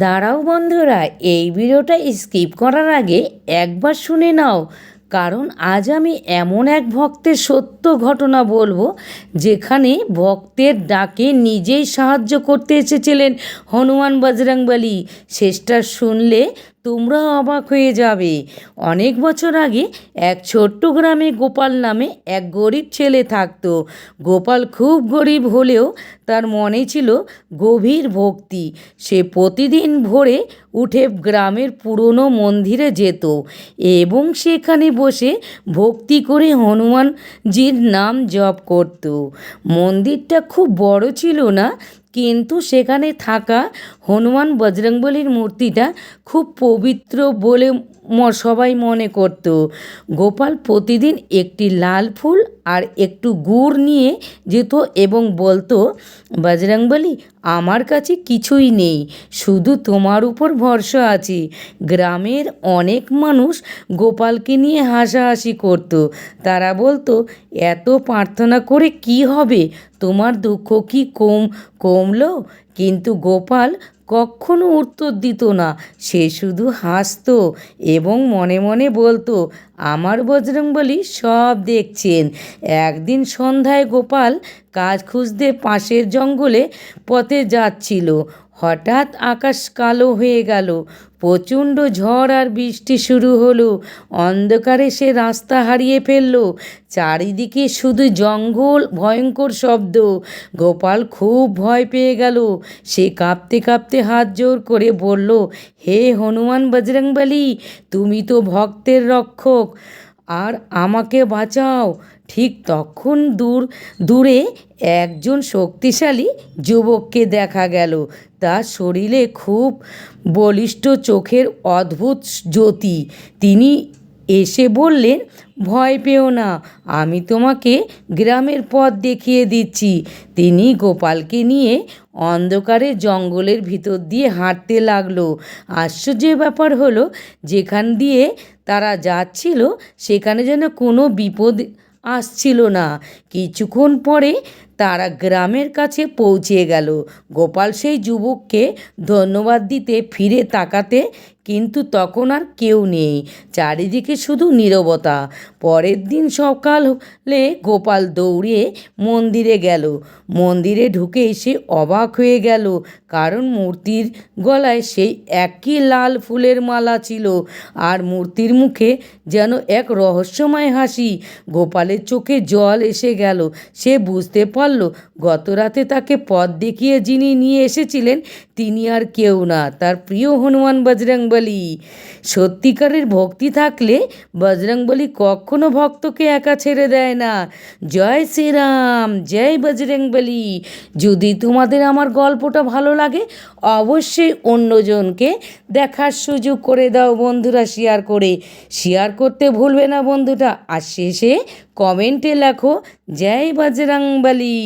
দাঁড়াও বন্ধুরা, এই ভিডিওটা স্কিপ করার আগে একবার শুনে নাও, কারণ আজ আমি এমন এক ভক্তের সত্য ঘটনা বলবো যেখানে ভক্তের ডাকে নিজেই সাহায্য করতে এসেছিলেন হনুমান বজরংবলী। শেষটা শুনলে তোমরা অবাক হয়ে যাবে। অনেক বছর আগে এক ছোট্ট গ্রামে গোপাল নামে এক গরিব ছেলে থাকতো। গোপাল খুব গরিব হলেও তার মনে ছিল গভীর ভক্তি। সে প্রতিদিন ভোরে উঠে গ্রামের পুরনো মন্দিরে যেত এবং সেখানে বসে ভক্তি করে হনুমানজির নাম জপ করত। মন্দিরটা খুব বড় ছিল না, কিন্তু সেখানে থাকা হনুমান বজরংবলীর মূর্তিটা খুব পবিত্র বলে সবাই মনে করত। গোপাল প্রতিদিন একটি লাল ফুল আর একটু গুড় নিয়ে যেত এবং বলতো, বজরংবলী, আমার কাছে কিছুই নেই, শুধু তোমার উপর ভরসা আছে। গ্রামের অনেক মানুষ গোপালকে নিয়ে হাসাহাসি করত। তারা বলতো, এত প্রার্থনা করে কি হবে, তোমার দুঃখ কি কমলো? কিন্তু গোপাল কখনো উত্তর দিত না। সে শুধু হাসতো এবং মনে মনে বলতো, আমার বজরংবলী সব দেখছেন। একদিন সন্ধ্যায় গোপাল কাজ খুঁজতে পাশের জঙ্গলে পথে যাচ্ছিল। হঠাৎ আকাশ কালো হয়ে গেল, প্রচণ্ড ঝড় আর বৃষ্টি শুরু হলো। অন্ধকারে সে রাস্তা হারিয়ে ফেলল। চারিদিকে শুধু জঙ্গল, ভয়ঙ্কর শব্দ। গোপাল খুব ভয় পেয়ে গেল। সে কাঁপতে কাঁপতে হাত জোর করে বলল, হে হনুমান বজরংবলী, তুমি তো ভক্তের রক্ষক, আর আমাকে বাঁচাও। ঠিক তখন দূরে একজন শক্তিশালী যুবককে দেখা গেল। তার শরীরে খুব বলিষ্ঠ, চোখের অদ্ভুত জ্যোতি। তিনি এসে বললেন, ভয় পেও না, আমি তোমাকে গ্রামের পথ দেখিয়ে দিচ্ছি। তিনি গোপালকে নিয়ে অন্ধকারে জঙ্গলের ভিতর দিয়ে হাঁটতে লাগলো। আশ্চর্যের ব্যাপার হলো, যেখান দিয়ে তারা যাচ্ছিল সেখানে যেন কোনো বিপদ আসছিল না। কিছুক্ষণ পরে তারা গ্রামের কাছে পৌঁছে গেল। গোপাল সেই যুবককে ধন্যবাদ দিতে ফিরে তাকাতে, কিন্তু তখন আর কেউ নেই, চারিদিকে শুধু নীরবতা। পরের দিন সকাল হলে গোপাল দৌড়ে মন্দিরে গেল। মন্দিরে ঢুকে সে অবাক হয়ে গেল, কারণ মূর্তির গলায় সেই একই লাল ফুলের মালা ছিল, আর মূর্তির মুখে যেন এক রহস্যময় হাসি। গোপালের চোখে জল এসে গেল। সে বুঝতে পারল, গত রাতে তাকে পথ দেখিয়ে যিনি নিয়ে এসেছিলেন তিনি আর কেউ না, তার প্রিয় হনুমান বজরংবলী। সত্যিকারের ভক্তি থাকলে বজরংবলী কখনো ভক্তকে একা ছেড়ে দেয় না। জয় শ্রীরাম, জয় বজরংবলী। যদি তোমাদের আমার গল্পটা ভালো লাগে, অবশ্যই অন্যজনকে দেখার সুযোগ করে দাও বন্ধুরা, শেয়ার করতে ভুলবে না বন্ধুরা। আর শেষে কমেন্টে লেখো, জয় বজরংবলী।